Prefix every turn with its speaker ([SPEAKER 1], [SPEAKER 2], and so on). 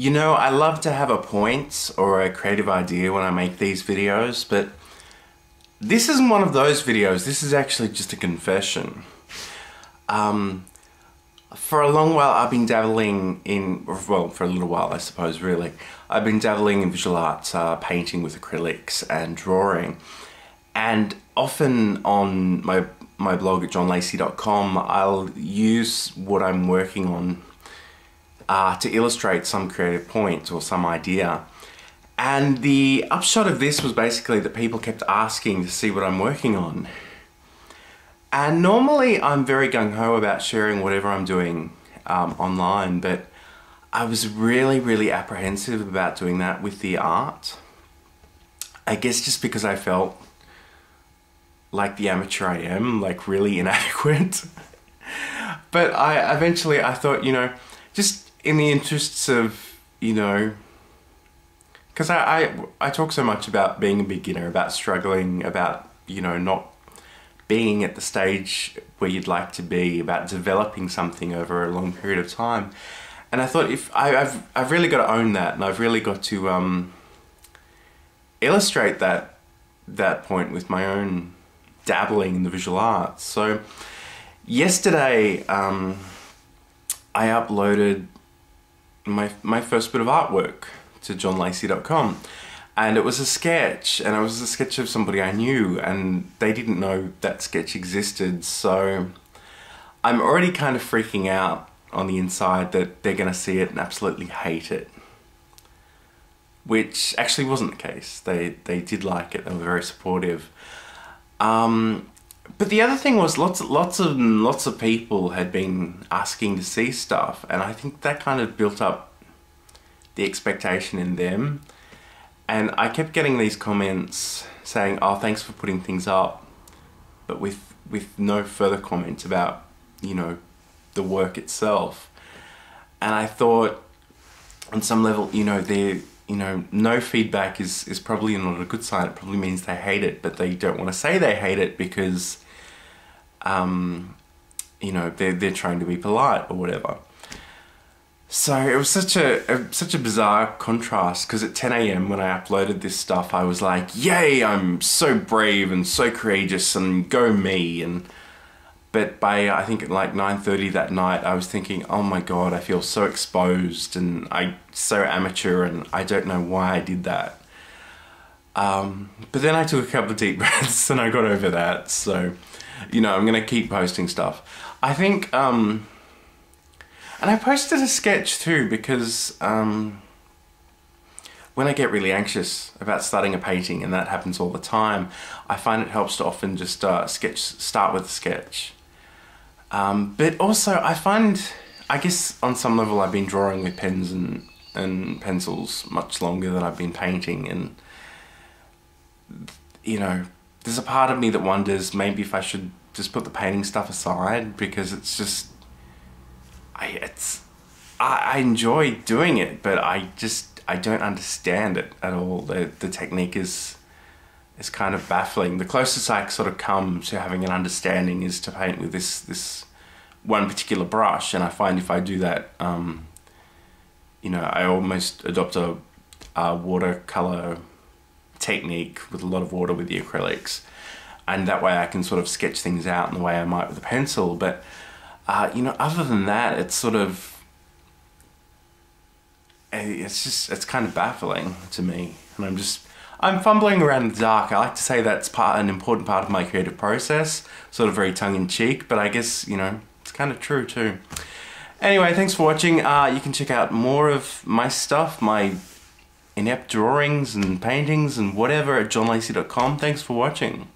[SPEAKER 1] You know, I love to have a point or a creative idea when I make these videos, but this isn't one of those videos. This is actually just a confession. For a long while I've been dabbling in, well, for a little while I suppose really, I've been dabbling in visual arts, painting with acrylics and drawing. And often on my blog at johnlacey.com, I'll use what I'm working on to illustrate some creative point or some idea. And the upshot of this was basically that people kept asking to see what I'm working on. And normally I'm very gung-ho about sharing whatever I'm doing online, but I was really apprehensive about doing that with the art. I guess just because I felt like the amateur I am, like really inadequate. But I eventually thought, you know, just in the interests of, you know, because I talk so much about being a beginner, about struggling, about, you know, not being at the stage where you'd like to be, about developing something over a long period of time. And I thought, if I've really got to own that, and I've really got to illustrate that point with my own dabbling in the visual arts. So yesterday I uploaded my first bit of artwork to johnlacey.com, and it was a sketch, and it was a sketch of somebody I knew, and they didn't know that sketch existed. So I'm already kind of freaking out on the inside that they're gonna see it and absolutely hate it, which actually wasn't the case. They did like it. They were very supportive. But the other thing was lots of people had been asking to see stuff, and I think that kind of built up the expectation in them. And I kept getting these comments saying, "Oh, thanks for putting things up," but with no further comments about, you know, the work itself. And I thought, on some level, you know, no feedback is probably not a good sign. It probably means they hate it, but they don't want to say they hate it because, you know, they're trying to be polite or whatever. So it was such a bizarre contrast, because at 10 AM when I uploaded this stuff, I was like, yay, I'm so brave and so courageous and go me. But by, I think at like 9:30 that night, I was thinking, oh my God, I feel so exposed and so amateur, and I don't know why I did that. But then I took a couple of deep breaths and I got over that. So, you know, I'm gonna keep posting stuff. I think, and I posted a sketch too, because when I get really anxious about starting a painting, and that happens all the time, I find it helps to often just start with a sketch. But also I find, I guess on some level I've been drawing with pens and pencils much longer than I've been painting, and you know, there's a part of me that wonders maybe if I should just put the painting stuff aside, because it's just, I enjoy doing it, but I don't understand it at all. The technique is kind of baffling. The closest I sort of come to having an understanding is to paint with this one particular brush, and I find if I do that, you know, I almost adopt a watercolor technique with a lot of water with the acrylics, and that way I can sort of sketch things out in the way I might with a pencil. But you know, other than that, it's sort of, it's kind of baffling to me, and I'm fumbling around in the dark. I like to say that's an important part of my creative process, sort of very tongue-in-cheek, but I guess, you know, it's kind of true too. Anyway, thanks for watching. You can check out more of my stuff, my inept drawings and paintings and whatever, at johnlacey.com. Thanks for watching.